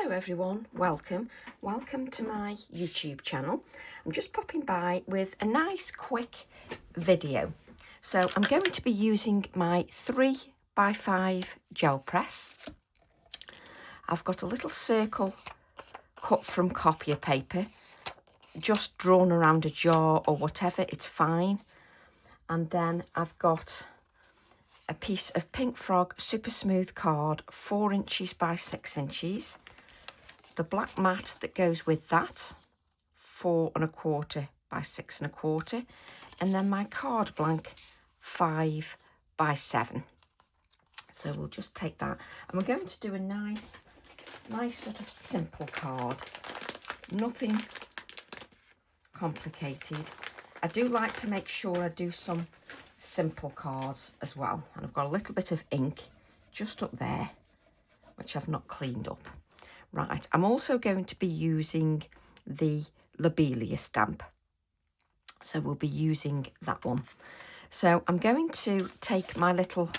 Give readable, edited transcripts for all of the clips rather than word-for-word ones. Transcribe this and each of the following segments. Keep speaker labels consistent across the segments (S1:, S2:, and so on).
S1: Hello everyone, welcome to my YouTube channel. I'm just popping by with a nice quick video. So I'm going to be using my 3x5 gel press. I've got a little circle cut from copier paper, just drawn around a jar or whatever, it's fine. And then I've got a piece of Pink Frog Super Smooth card, 4 inches by 6 inches. The black mat that goes with that, 4 1/4 by 6 1/4, and then my card blank, 5 by 7. So we'll just take that, and we're going to do a nice sort of simple card, nothing complicated. I do like to make sure I do some simple cards as well, and I've got a little bit of ink just up there which I've not cleaned up. Right, I'm also going to be using the Lobelia stamp, so we'll be using that one. So I'm going to take my little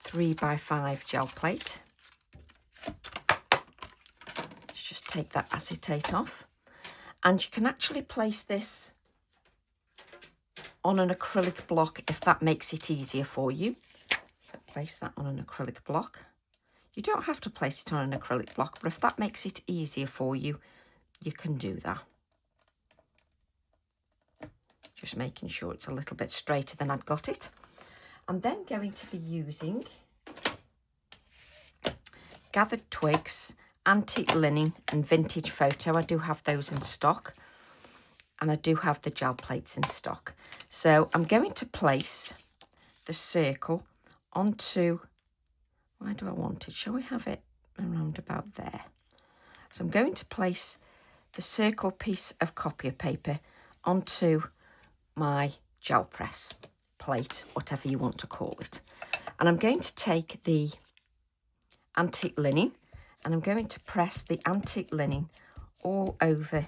S1: 3x5 gel plate. Let's just take that acetate off, and you can actually place this on an acrylic block if that makes it easier for you. So place that on an acrylic block. You don't have to place it on an acrylic block, but if that makes it easier for you, you can do that. Just making sure it's a little bit straighter than I'd got it. I'm then going to be using Gathered Twigs, Antique Linen and Vintage Photo. I do have those in stock, and I do have the gel plates in stock. So I'm going to place the circle onto, where do I want it? Shall we have it around about there? So I'm going to place the circle piece of copier paper onto my gel press plate, whatever you want to call it. And I'm going to take the antique linen, and I'm going to press the antique linen all over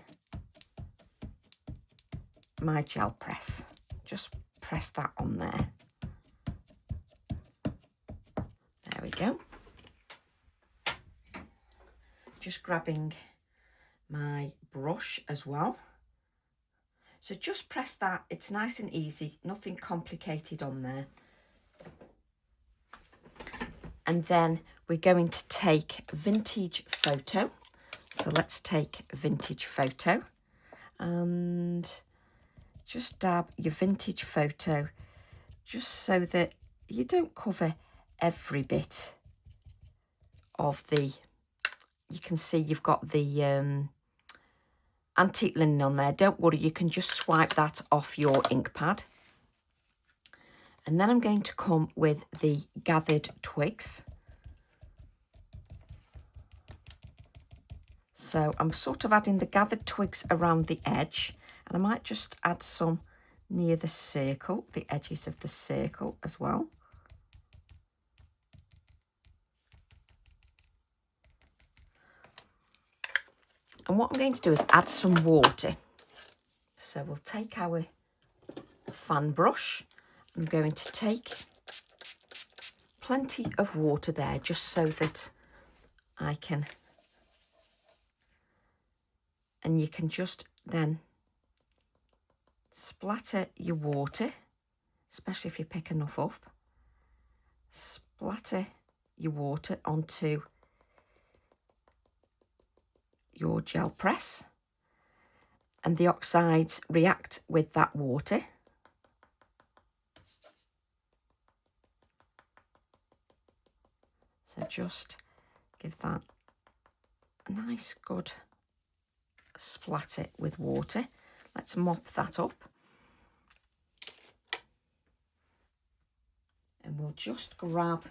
S1: my gel press. Just press that on there. There we go. Just grabbing my brush as well. So just press that, it's nice and easy, nothing complicated on there. And then we're going to take Vintage Photo. So let's take Vintage Photo and just dab your Vintage Photo, just so that you don't cover every bit of the, you can see you've got the antique linen on there. Don't worry, you can just swipe that off your ink pad. And then I'm going to come with the Gathered Twigs. So I'm sort of adding the Gathered Twigs around the edge, and I might just add some near the circle, the edges of the circle as well. And what I'm going to do is add some water. So we'll take our fan brush. I'm going to take plenty of water there, just so that I can, and you can just then splatter your water, especially if you pick enough up. Splatter your water onto your gel press, and the oxides react with that water. So just give that a nice good splatter with water. Let's mop that up. And we'll just grab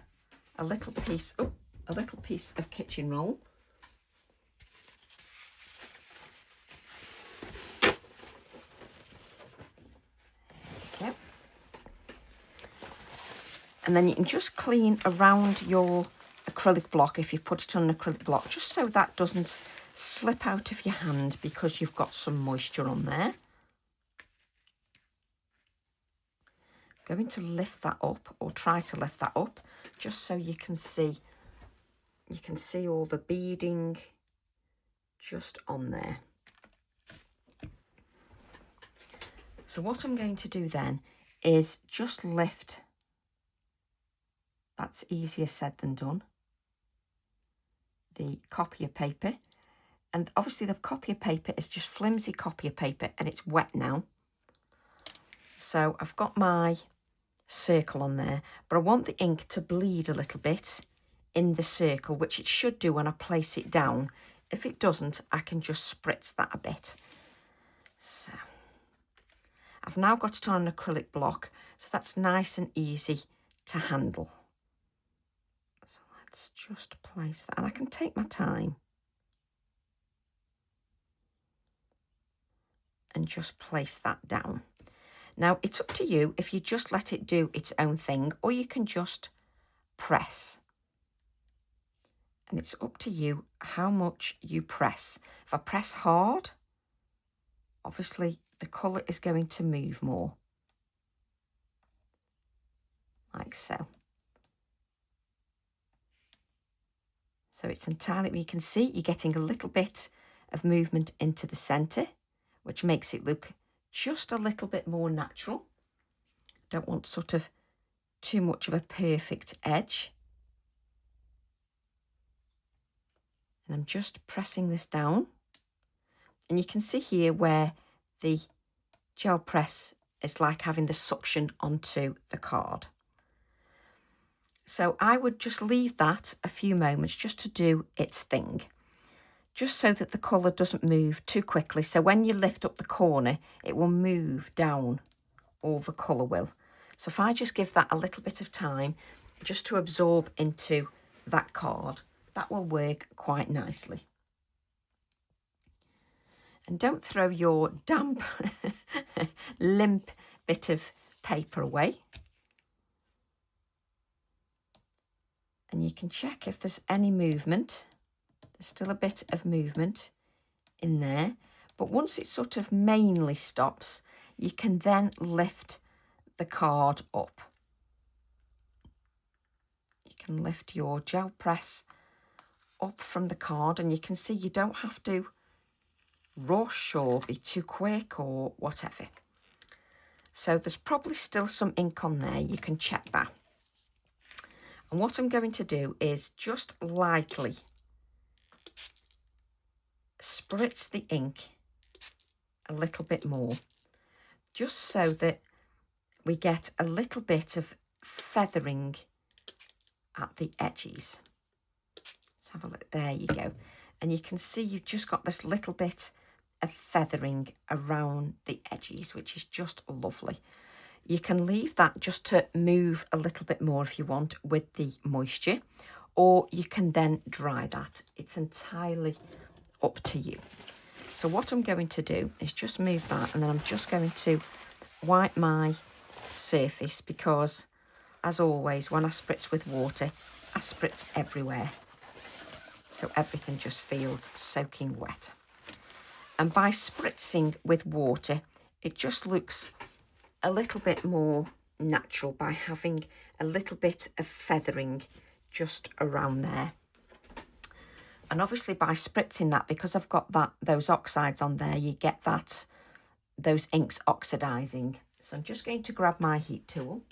S1: a little piece, of kitchen roll. Okay. And then you can just clean around your acrylic block if you put it on an acrylic block, just so that doesn't slip out of your hand because you've got some moisture on there. I'm going to lift that up, or try to lift that up, just so you can see You can see all the beading just on there. So what I'm going to do then is just lift. That's easier said than done. The copier paper. And obviously the copier paper is just flimsy copier paper and it's wet now. So I've got my circle on there, but I want the ink to bleed a little bit in the circle, which it should do when I place it down. If it doesn't, I can just spritz that a bit. So I've now got it on an acrylic block, so that's nice and easy to handle. So let's just place that, and I can take my time and just place that down. Now it's up to you if you just let it do its own thing, or you can just press. And it's up to you how much you press. If I press hard, obviously the colour is going to move more. Like so. So it's entirely, you can see you're getting a little bit of movement into the centre, which makes it look just a little bit more natural. Don't want sort of too much of a perfect edge. And I'm just pressing this down. And you can see here where the gel press is like having the suction onto the card. So I would just leave that a few moments just to do its thing, just so that the colour doesn't move too quickly. So when you lift up the corner, it will move down, all the colour will. So if I just give that a little bit of time just to absorb into that card, that will work quite nicely. And don't throw your damp, limp bit of paper away. And you can check if there's any movement. There's still a bit of movement in there. But once it sort of mainly stops, you can then lift the card up. You can lift your gel press up from the card, and you can see you don't have to rush or be too quick or whatever. So there's probably still some ink on there. You can check that. And what I'm going to do is just lightly spritz the ink a little bit more, just so that we get a little bit of feathering at the edges. Let's have a look. There you go. And you can see you've just got this little bit of feathering around the edges, which is just lovely. You can leave that just to move a little bit more if you want with the moisture, or you can then dry that. It's entirely up to you. So what I'm going to do is just move that, and then I'm just going to wipe my surface, because as always when I spritz with water, I spritz everywhere, so everything just feels soaking wet. And by spritzing with water, it just looks a little bit more natural by having a little bit of feathering just around there. And obviously by spritzing that, because I've got those oxides on there, you get those inks oxidizing. So I'm just going to grab my heat tool.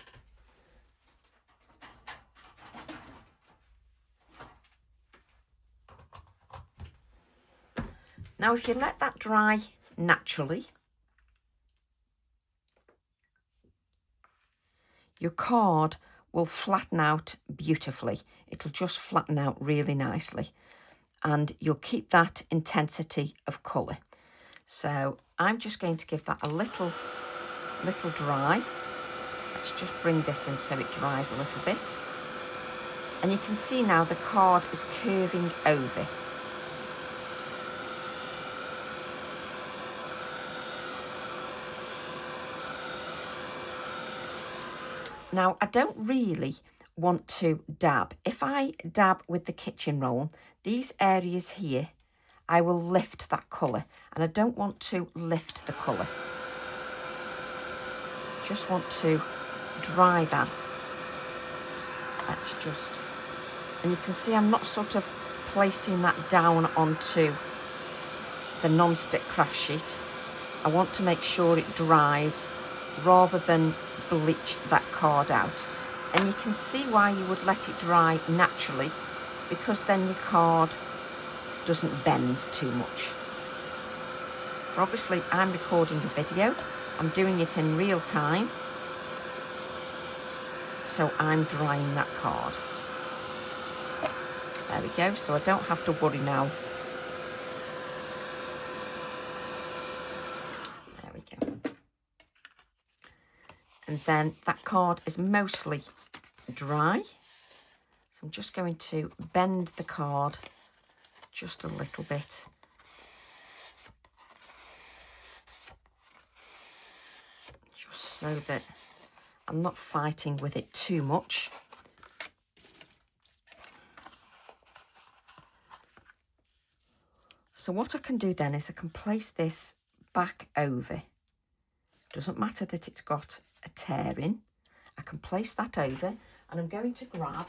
S1: Now, if you let that dry naturally, your card will flatten out beautifully. It'll just flatten out really nicely, and you'll keep that intensity of colour. So I'm just going to give that a little dry. Let's just bring this in so it dries a little bit. And you can see now the card is curving over. Now, I don't really want to dab. If I dab with the kitchen roll, these areas here, I will lift that colour, and I don't want to lift the colour. Just want to dry that. Let's just And you can see I'm not sort of placing that down onto the non-stick craft sheet. I want to make sure it dries rather than bleach that card out. And you can see why you would let it dry naturally, because then your card doesn't bend too much. But obviously I'm recording a video, I'm doing it in real time, so I'm drying that card. There we go, so I don't have to worry now. There we go. And then that card is mostly dry. So I'm just going to bend the card just a little bit. Just so that I'm not fighting with it too much. So what I can do then is I can place this back over. Doesn't matter that it's got a tear in. I can place that over, and I'm going to grab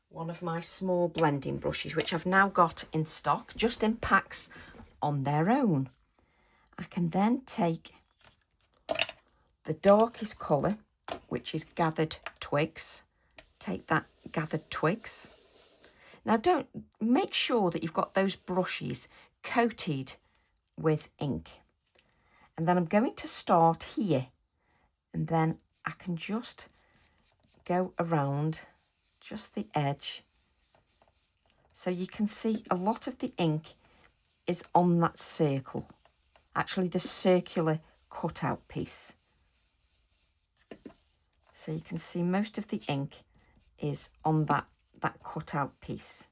S1: one of my small blending brushes, which I've now got in stock, just in packs on their own. I can then take the darkest colour, which is Gathered Twigs. Take that Gathered Twigs. Now don't make sure that you've got those brushes coated with ink. And then I'm going to start here, and then I can just go around just the edge. So you can see a lot of the ink is on that circle, actually the circular cutout piece. So you can see most of the ink is on that cutout piece.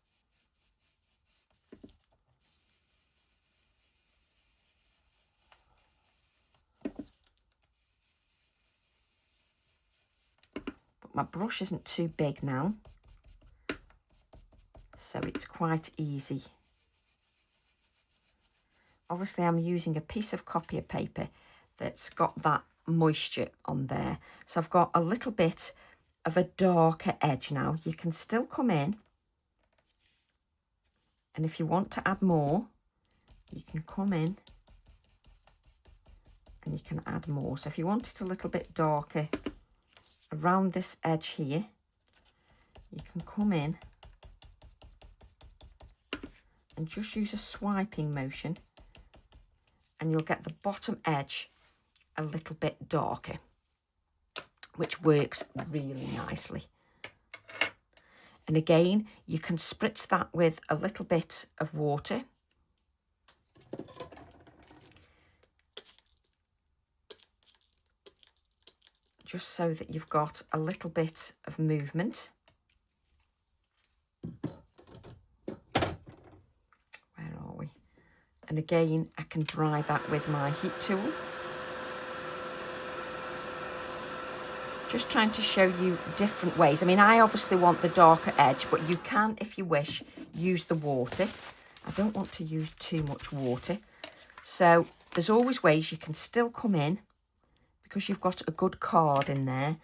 S1: But my brush isn't too big now, so it's quite easy. Obviously I'm using a piece of copier paper that's got that moisture on there. So I've got a little bit of a darker edge now. You can still come in, and if you want to add more, you can come in and you can add more. So if you want it a little bit darker around this edge here, you can come in and just use a swiping motion, and you'll get the bottom edge a little bit darker, which works really nicely. And again, you can spritz that with a little bit of water. Just so that you've got a little bit of movement. Where are we? And again, I can dry that with my heat tool. Just trying to show you different ways. I mean, I obviously want the darker edge, but you can, if you wish, use the water. I don't want to use too much water. So there's always ways you can still come in, because you've got a good card in there,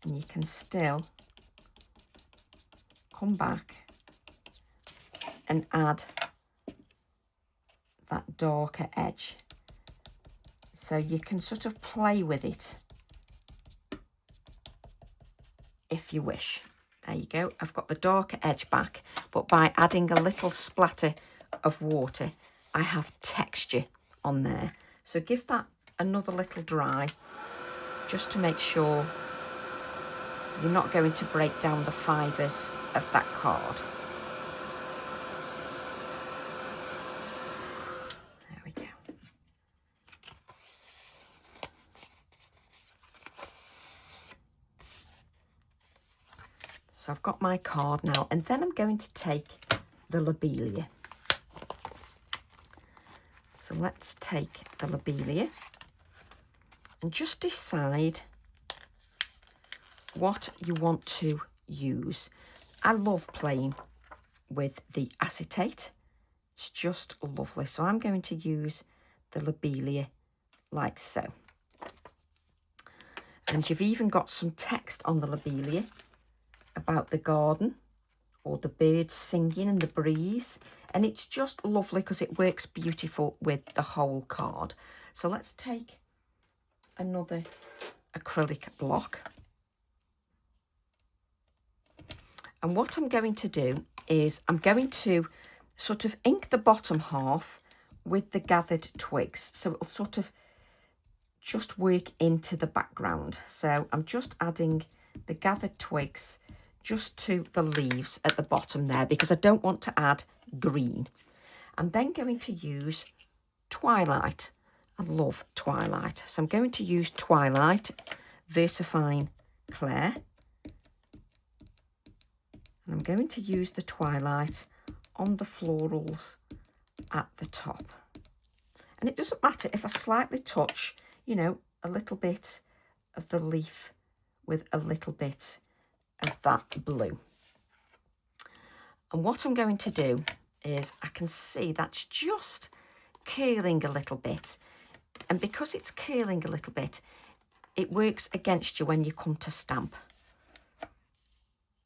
S1: and you can still come back and add that darker edge. So you can sort of play with it if you wish. There you go. I've got the darker edge back, but by adding a little splatter of water, I have texture on there. So give that another little dry, just to make sure you're not going to break down the fibres of that card. There we go. So I've got my card now, and then I'm going to take the lobelia. So let's take the lobelia and just decide what you want to use. I love playing with the acetate. It's just lovely. So I'm going to use the lobelia like so. And you've even got some text on the lobelia about the garden or the birds singing and the breeze. And it's just lovely because it works beautiful with the whole card. So let's take another acrylic block. And what I'm going to do is I'm going to sort of ink the bottom half with the gathered twigs. So it'll sort of just work into the background. So I'm just adding the gathered twigs just to the leaves at the bottom there because I don't want to add green. I'm then going to use Twilight. I love Twilight. So I'm going to use Twilight VersaFine Clair. And I'm going to use the Twilight on the florals at the top. And it doesn't matter if I slightly touch, you know, a little bit of the leaf with a little bit of that blue. And what I'm going to do is I can see that's just curling a little bit. And because it's curling a little bit, it works against you when you come to stamp.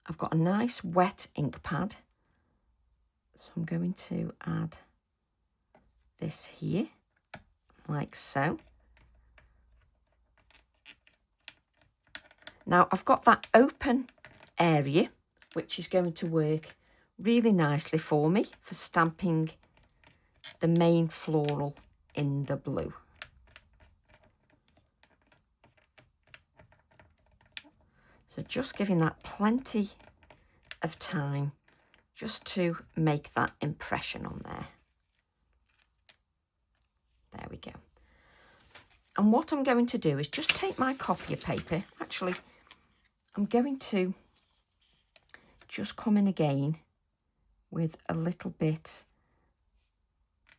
S1: I've got a nice wet ink pad. So I'm going to add this here, like so. Now I've got that open area, which is going to work really nicely for me for stamping the main floral in the blue. So just giving that plenty of time just to make that impression on there. There we go. And what I'm going to do is just take my copier paper. Actually, I'm going to just come in again with a little bit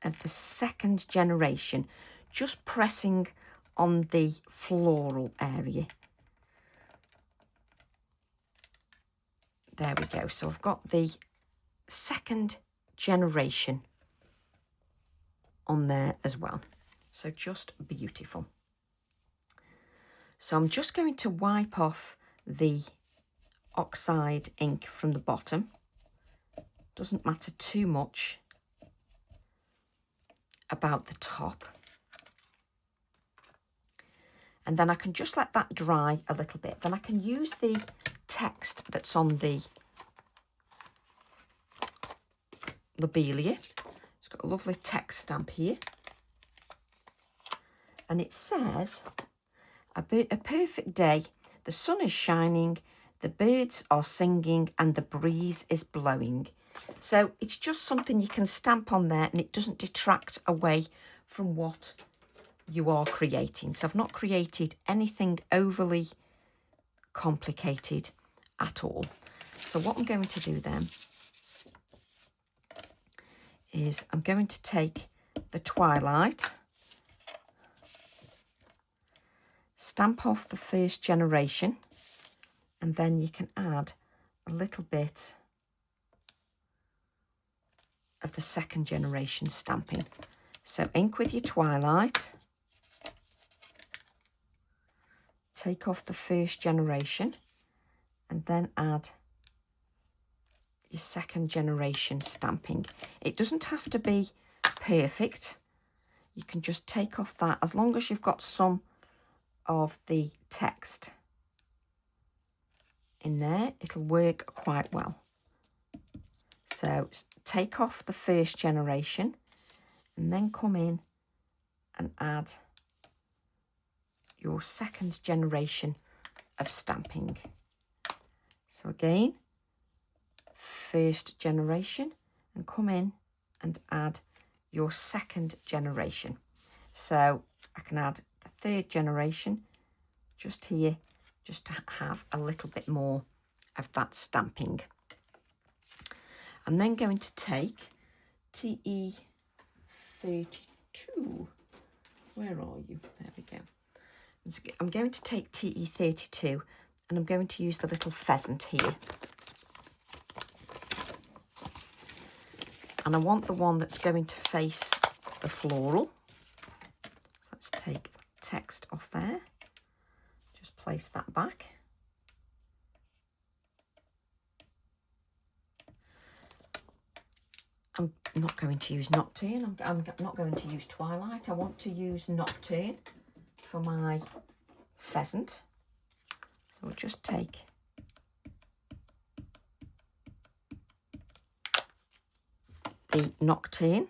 S1: of the second generation, just pressing on the floral area. There we go. So I've got the second generation on there as well. So just beautiful. So I'm just going to wipe off the oxide ink from the bottom. Doesn't matter too much about the top. And then I can just let that dry a little bit. Then I can use the text that's on the lobelia. It's got a lovely text stamp here. And it says, a perfect day, the sun is shining, the birds are singing and the breeze is blowing. So it's just something you can stamp on there and it doesn't detract away from what you are creating. So I've not created anything overly complicated at all. So what I'm going to do then is I'm going to take the Twilight, stamp off the first generation, and then you can add a little bit of the second generation stamping. So ink with your Twilight, take off the first generation, and then add your second generation stamping. It doesn't have to be perfect. You can just take off that as long as you've got some of the text in there, it'll work quite well. So take off the first generation and then come in and add your second generation of stamping. So again, first generation, and come in and add your second generation. So I can add the third generation just here, just to have a little bit more of that stamping. I'm then going to take TE32. Where are you? There we go. I'm going to take TE32 and I'm going to use the little pheasant here. And I want the one that's going to face the floral. So let's take the text off there. Just place that back. I'm not going to use Nocturne. I'm not going to use Twilight. I want to use Nocturne for my pheasant. So we'll just take the Nocturne.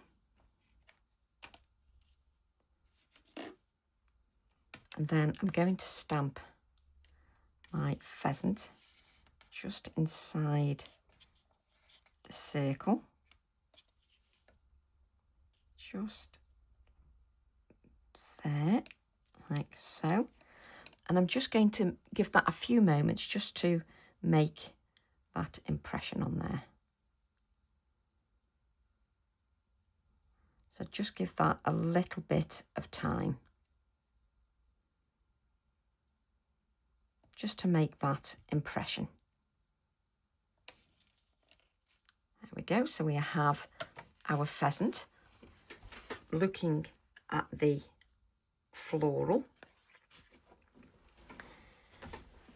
S1: And then I'm going to stamp my pheasant just inside the circle. Just there, like so. And I'm just going to give that a few moments just to make that impression on there. So just give that a little bit of time. Just to make that impression. There we go. So we have our pheasant looking at the floral.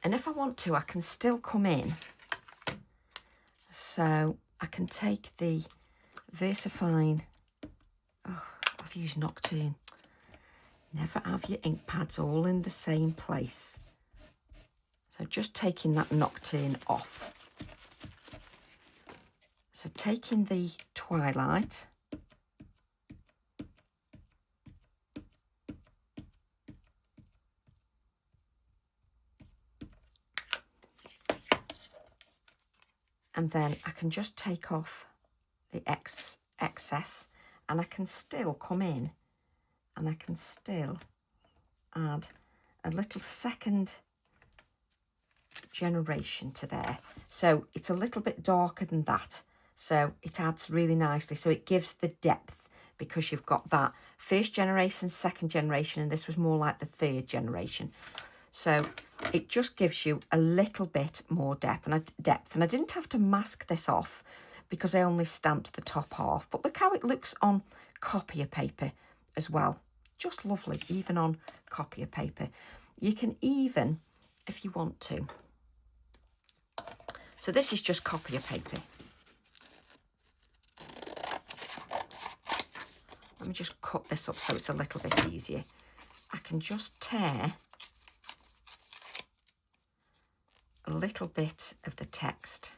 S1: And if I want to, I can still come in. So I can take the VersaFine. Oh, I've used Nocturne. Never have your ink pads all in the same place. So just taking that Nocturne off. So taking the Twilight. And then I can just take off the excess, and I can still come in and I can still add a little second generation to there. So it's a little bit darker than that, so it adds really nicely. So it gives the depth because you've got that first generation, second generation, and this was more like the third generation. So it just gives you a little bit more depth. And I didn't have to mask this off because I only stamped the top half. But look how it looks on copier paper as well. Just lovely, even on copier paper. You can even, if you want to. So this is just copier paper. Let me just cut this up so it's a little bit easier. I can just tear a little bit of the text.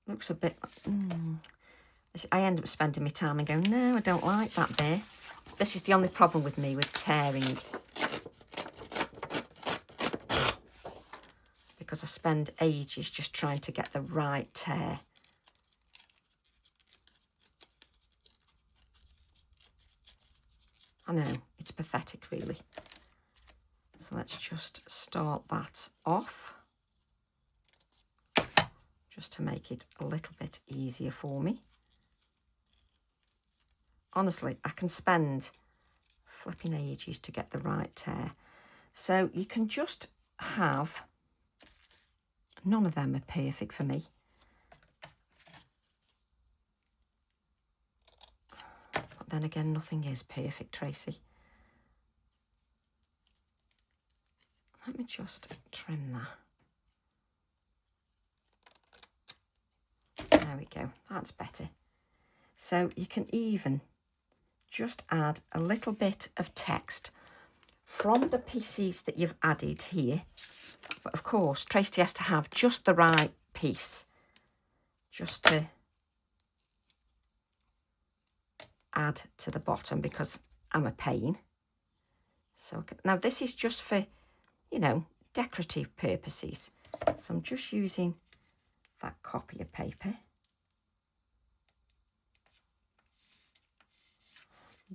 S1: Looks a bit... I end up spending my time and going, no, I don't like that bit. This is the only problem with me with tearing. Because I spend ages just trying to get the right tear. I know, it's pathetic really. So let's just start that off. Just to make it a little bit easier for me. Honestly, I can spend flipping ages to get the right tear. So you can just have, none of them are perfect for me. But then again, nothing is perfect, Tracy. Let me just trim that. There we go, that's better. So you can even just add a little bit of text from the pieces that you've added here. But of course, Tracy has to have just the right piece just to add to the bottom because I'm a pain. So now this is just for, you know, decorative purposes. So I'm just using that copier paper.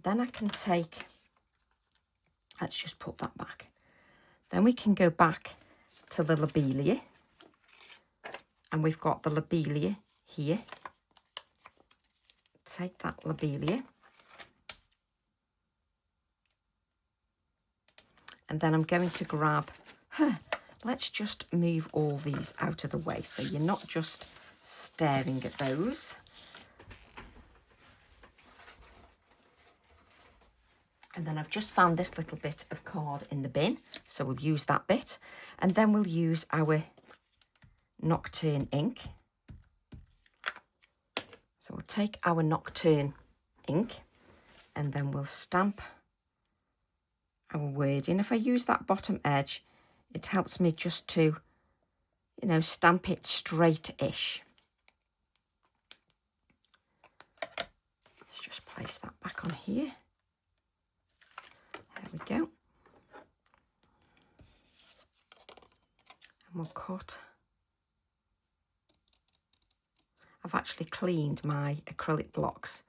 S1: Then I can take, let's just put that back. Then we can go back to the lobelia. And we've got the lobelia here. Take that lobelia. And then I'm going to grab, let's just move all these out of the way so you're not just staring at those. And then I've just found this little bit of card in the bin, so we'll use that bit. And then we'll use our Nocturne ink. So we'll take our Nocturne ink and then we'll stamp our wording. If I use that bottom edge, it helps me just to, you know, stamp it straight-ish. Let's just place that back on here. There we go. And we'll cut. I've actually cleaned my acrylic blocks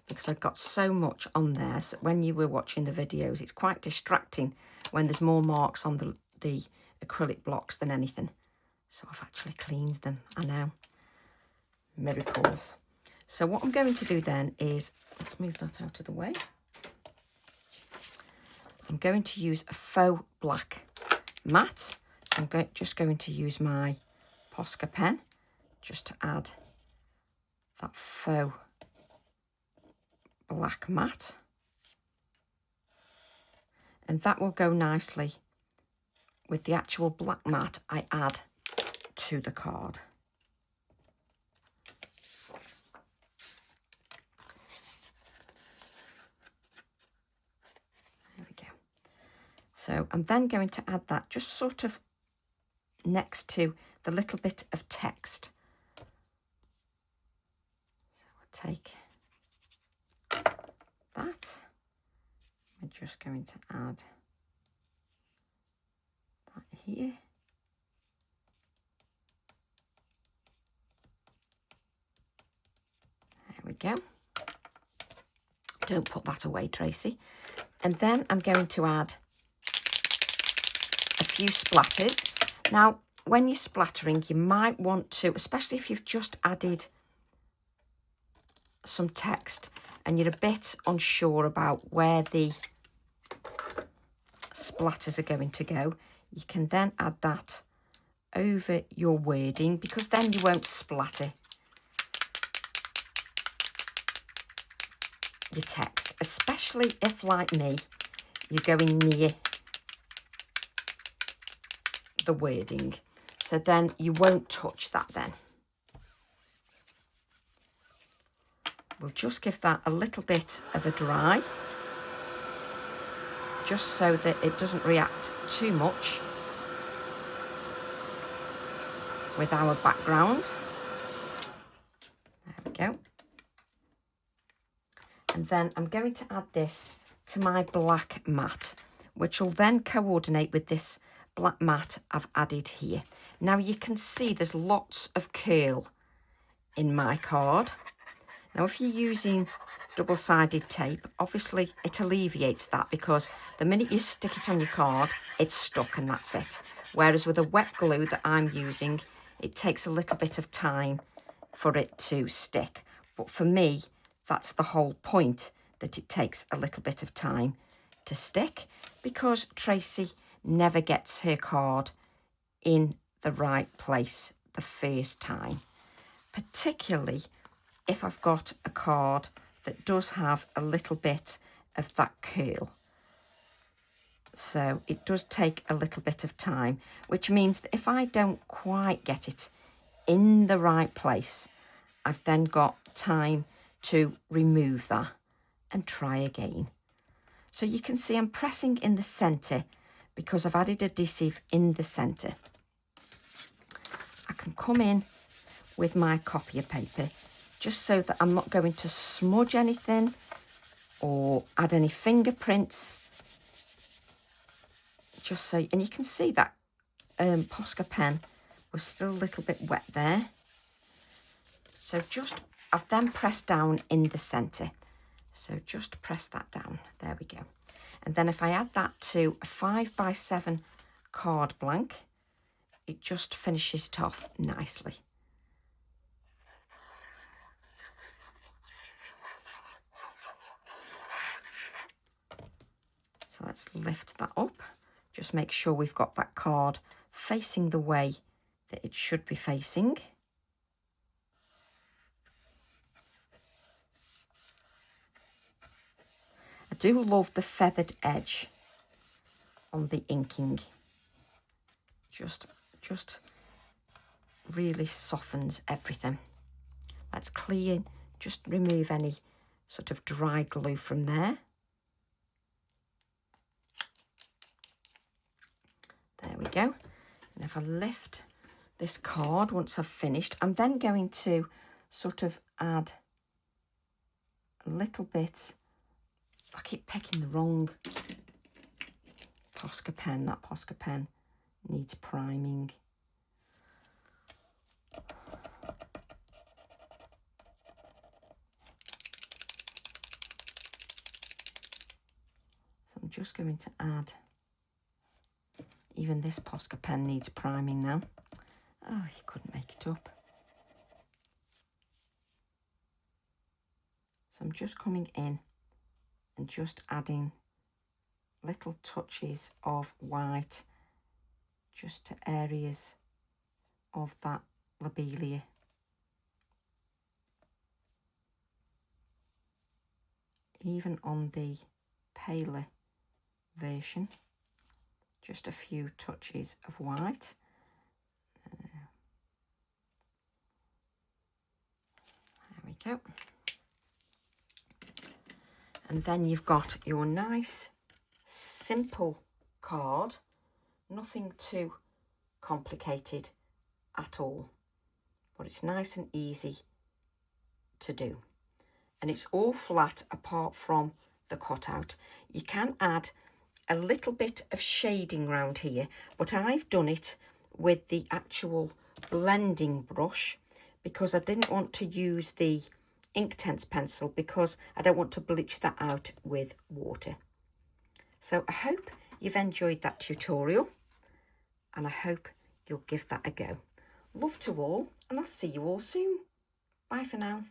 S1: because I've got so much on there. So when you were watching the videos, it's quite distracting when there's more marks on the acrylic blocks than anything. So I've actually cleaned them, I know. Miracles. So what I'm going to do then is, let's move that out of the way. I'm going to use a faux black matte. So I'm just going to use my Posca pen just to add that faux black matte. And that will go nicely with the actual black matte I add to the card. There we go. So I'm then going to add that just sort of next to the little bit of text. So we'll take that. We're just going to add that here. There we go. Don't put that away, Tracy. And then I'm going to add a few splatters. Now, when you're splattering, you might want to, especially if you've just added some text and you're a bit unsure about where the splatters are going to go, you can then add that over your wording, because then you won't splatter your text, especially if, like me, you're going near the wording. So then you won't touch that then. We'll just give that a little bit of a dry, just so that it doesn't react too much with our background. There we go. And then I'm going to add this to my black matte, which will then coordinate with this black matte I've added here. Now you can see there's lots of curl in my card. Now, if you're using double-sided tape, obviously it alleviates that, because the minute you stick it on your card, it's stuck and that's it. Whereas with a wet glue that I'm using, it takes a little bit of time for it to stick. But for me, that's the whole point, that it takes a little bit of time to stick, because Tracy never gets her card in the right place the first time, particularly if I've got a card that does have a little bit of that curl. So it does take a little bit of time, which means that if I don't quite get it in the right place, I've then got time to remove that and try again. So you can see I'm pressing in the centre because I've added adhesive in the centre. I can come in with my copier paper just so that I'm not going to smudge anything or add any fingerprints. Just so, and you can see that Posca pen was still a little bit wet there. So just, I've then pressed down in the centre. So just press that down, there we go. And then if I add that to a 5x7 card blank, it just finishes it off nicely. So let's lift that up. Just make sure we've got that card facing the way that it should be facing. A do love the feathered edge on the inking. Just really softens everything. Let's clean, just remove any sort of dry glue from there. There we go. And if I lift this card once I've finished, I'm then going to sort of add a little bit. I keep picking the wrong Posca pen. That Posca pen needs priming. So I'm just going to add, even this Posca pen needs priming now. Oh, you couldn't make it up. So I'm just coming in and just adding little touches of white just to areas of that lobelia. Even on the paler version, just a few touches of white. There we go. And then you've got your nice, simple card. Nothing too complicated at all. But it's nice and easy to do. And it's all flat apart from the cutout. You can add a little bit of shading around here, but I've done it with the actual blending brush because I didn't want to use the Inktense pencil because I don't want to bleach that out with water. So I hope you've enjoyed that tutorial and I hope you'll give that a go. Love to all, and I'll see you all soon. Bye for now.